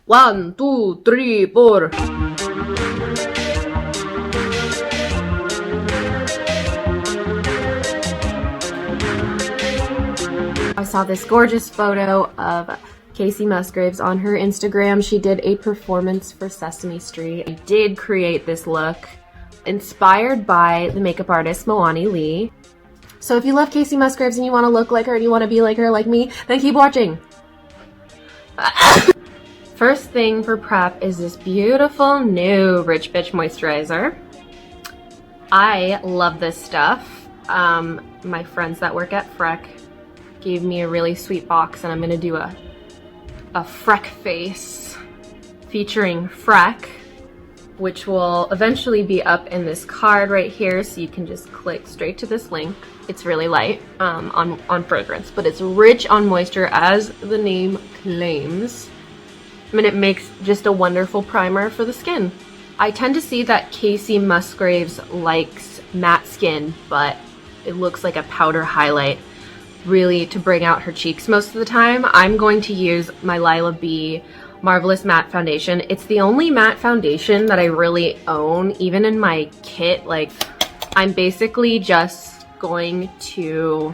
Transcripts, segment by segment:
1, 2, 3, 4. I saw this gorgeous photo of Kacey Musgraves on her Instagram. She did a performance for Sesame Street. I did create this look inspired by the makeup artist Moani Lee. So if you love Kacey Musgraves and you want to look like her and you want to be like her like me, then keep watching. First thing for prep is this beautiful new Rich Bitch moisturizer. I love this stuff. My friends that work at Freck gave me a really sweet box, and I'm gonna do a Freck face featuring Freck, which will eventually be up in this card right here, so you can just click straight to this link. It's really light on fragrance, but it's rich on moisture, as the name claims. I mean, it makes just a wonderful primer for the skin. I tend to see that Kacey Musgraves likes matte skin, but it looks like a powder highlight really to bring out her cheeks most of the time. I'm going to use my Lila B Marvelous Matte Foundation. It's the only matte foundation that I really own, even in my kit. Like, I'm basically just going to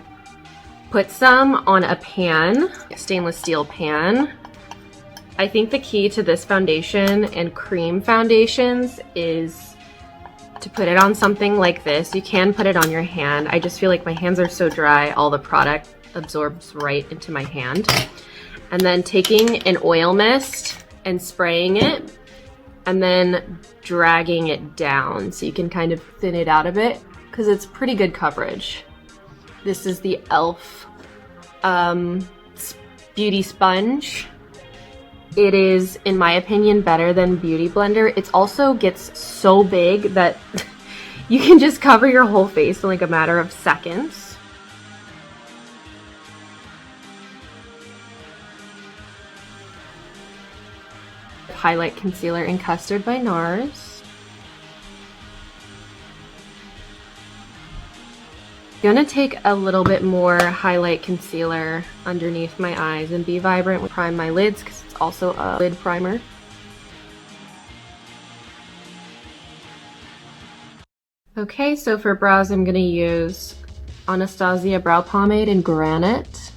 put some on a pan, a stainless steel pan. I think the key to this foundation and cream foundations is to put it on something like this. You can put it on your hand. I just feel like my hands are so dry, all the product absorbs right into my hand. And then taking an oil mist and spraying it and then dragging it down so you can kind of thin it out a bit, because it's pretty good coverage. This is the e.l.f. Beauty Sponge. It is, in my opinion, better than Beauty Blender. It also gets so big that you can just cover your whole face in like a matter of seconds. Highlight Concealer in Custard by NARS. I'm gonna take a little bit more highlight concealer underneath my eyes and Be Vibrant with prime my lids, because it's also a lid primer. Okay, so for brows I'm gonna use Anastasia Brow Pomade in Granite.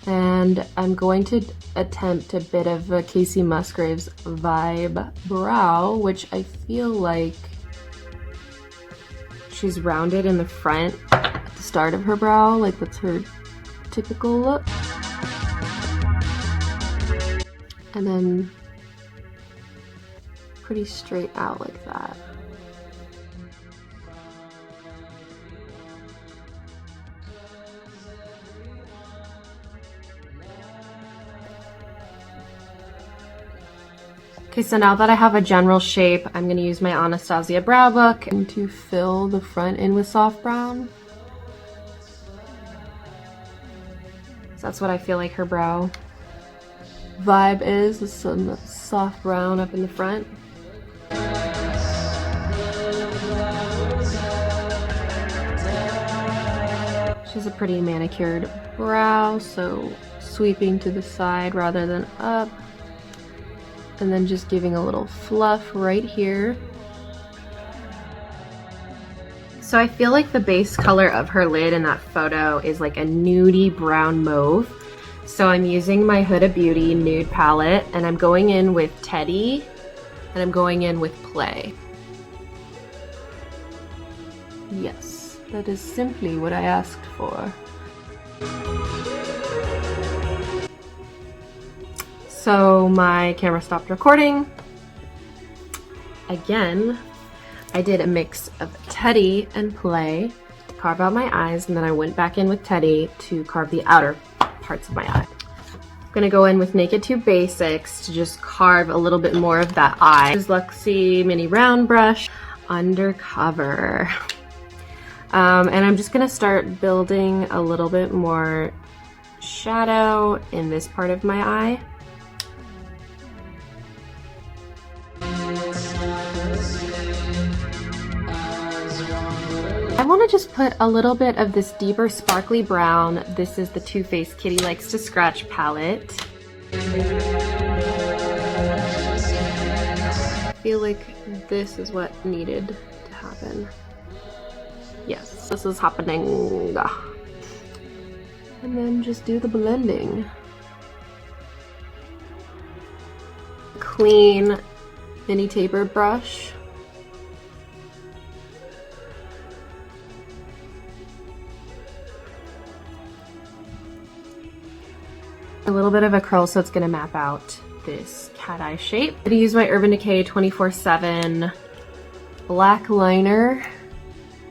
And I'm going to attempt a bit of a Kacey Musgraves vibe brow, which I feel like she's rounded in the front at the start of her brow, like that's her typical look. And then pretty straight out like that. Okay, so now that I have a general shape, I'm going to use my Anastasia Brow Book and to fill the front in with soft brown. So that's what I feel like her brow vibe is, with some soft brown up in the front. She has a pretty manicured brow, so sweeping to the side rather than up. And then just giving a little fluff right here. So I feel like the base color of her lid in that photo is like a nudie brown mauve. So I'm using my Huda Beauty nude palette, and I'm going in with Teddy, and I'm going in with Play. Yes, that is simply what I asked for. So my camera stopped recording. Again, I did a mix of Teddy and Play to carve out my eyes, and then I went back in with Teddy to carve the outer parts of my eye. I'm gonna go in with Naked 2 Basics to just carve a little bit more of that eye. This is Luxie mini round brush, Undercover. And I'm just gonna start building a little bit more shadow in this part of my eye. I want to just put a little bit of this deeper sparkly brown. This is the Too Faced Kitty Likes to Scratch palette. feel like this is what needed to happen. Yes, this is happening. And then just do the blending. Clean mini taper brush. A little bit of a curl so it's gonna map out this cat eye shape. I'm gonna use my Urban Decay 24/7 black liner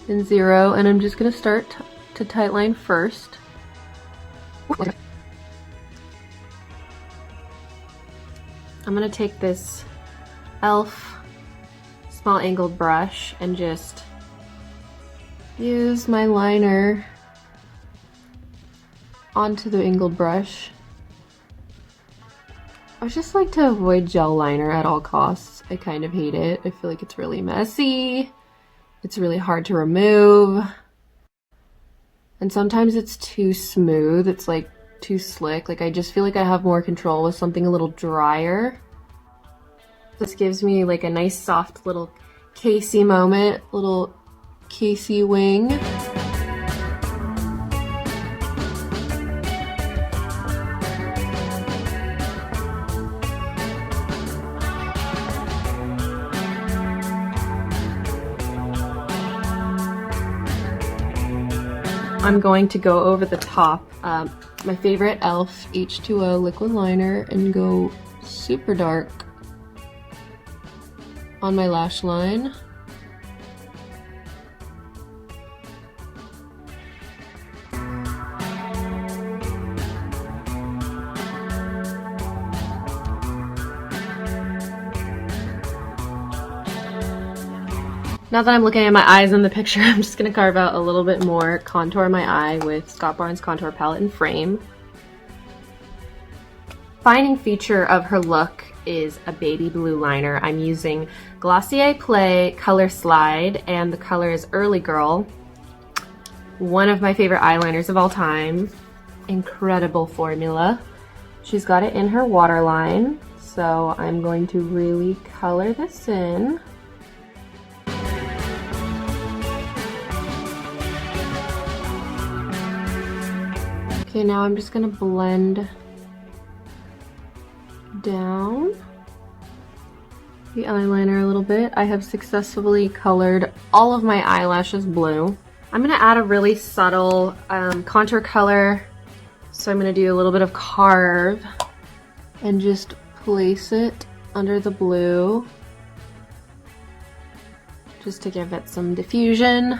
in 0, and I'm just gonna start to tightline first. I'm gonna take this e.l.f. small angled brush and just use my liner onto the angled brush. I just like to avoid gel liner at all costs. I kind of hate it. I feel like it's really messy. It's really hard to remove. And sometimes it's too smooth. It's like too slick. Like I just feel like I have more control with something a little drier. This gives me like a nice soft little Kacey moment, little Kacey wing. I'm going to go over the top my favorite e.l.f. H2O liquid liner and go super dark on my lash line. Now that I'm looking at my eyes in the picture, I'm just going to carve out a little bit more contour in my eye with Scott Barnes Contour Palette and Frame. Defining feature of her look is a baby blue liner. I'm using Glossier Play Color Slide, and the color is Early Girl. One of my favorite eyeliners of all time. Incredible formula. She's got it in her waterline, so I'm going to really color this in. Okay, now I'm just gonna blend down the eyeliner a little bit. I have successfully colored all of my eyelashes blue. I'm gonna add a really subtle contour color. So I'm gonna do a little bit of carve and just place it under the blue just to give it some diffusion.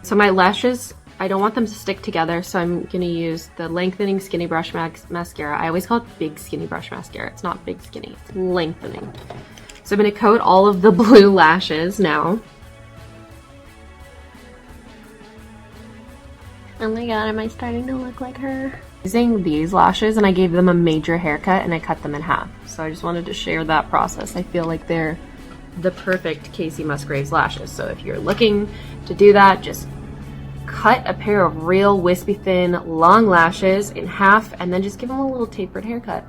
So my lashes, I don't want them to stick together, so I'm gonna use the lengthening skinny brush mascara. I always call it big skinny brush mascara. It's not big skinny, it's lengthening. So I'm gonna coat all of the blue lashes now. Oh my god, am I starting to look like her? Using these lashes, and I gave them a major haircut and I cut them in half. So I just wanted to share that process. I feel like they're the perfect Kacey Musgraves lashes. So if you're looking to do that, just cut a pair of real wispy thin long lashes in half and then just give them a little tapered haircut.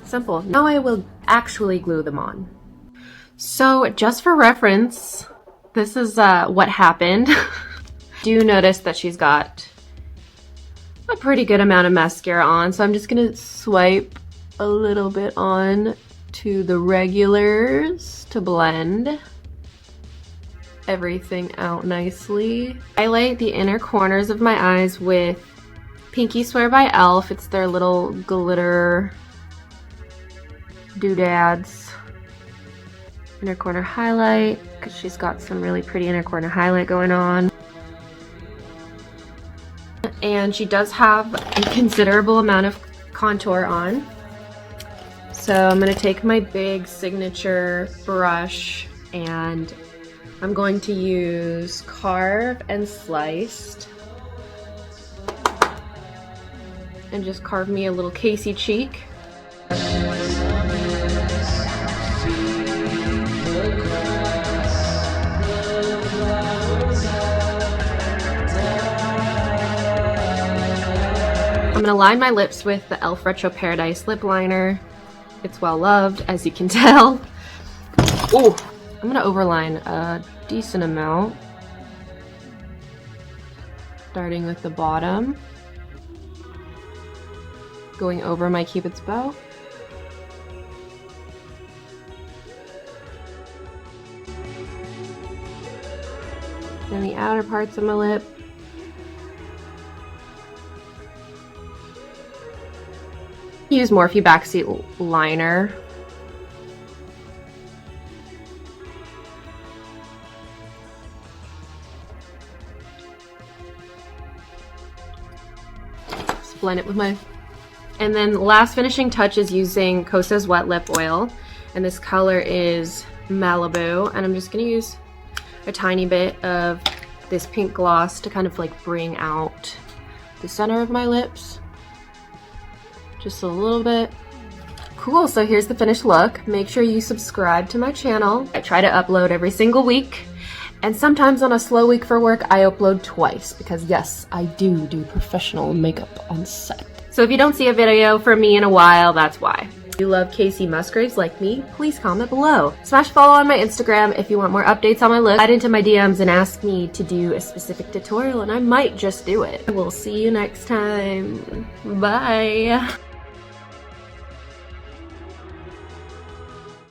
Simple. Now I will actually glue them on. So just for reference, this is what happened. Do notice that she's got a pretty good amount of mascara on, so I'm just gonna swipe a little bit on to the regulars to blend everything out nicely. Highlight the inner corners of my eyes with Pinky Swear by e.l.f. It's their little glitter doodads. Inner corner highlight, because she's got some really pretty inner corner highlight going on. And she does have a considerable amount of contour on. So I'm going to take my big signature brush and I'm going to use Carve and Sliced and just carve me a little Kacey cheek. I'm gonna line my lips with the e.l.f. Retro Paradise lip liner. It's well loved, as you can tell. Oh, I'm gonna overline a decent amount. Starting with the bottom. Going over my Cupid's bow. Then the outer parts of my lip. Use Morphe Backseat liner. Just blend it with my... And then last finishing touch is using Kosas Wet Lip Oil. And this color is Malibu. And I'm just going to use a tiny bit of this pink gloss to kind of like bring out the center of my lips. Just a little bit. Cool, so here's the finished look. Make sure you subscribe to my channel. I try to upload every single week. And sometimes on a slow week for work, I upload twice because yes, I do professional makeup on set. So if you don't see a video from me in a while, that's why. If you love Kacey Musgraves like me, please comment below. Smash follow on my Instagram if you want more updates on my look. Slide into my DMs and ask me to do a specific tutorial and I might just do it. We'll see you next time. Bye.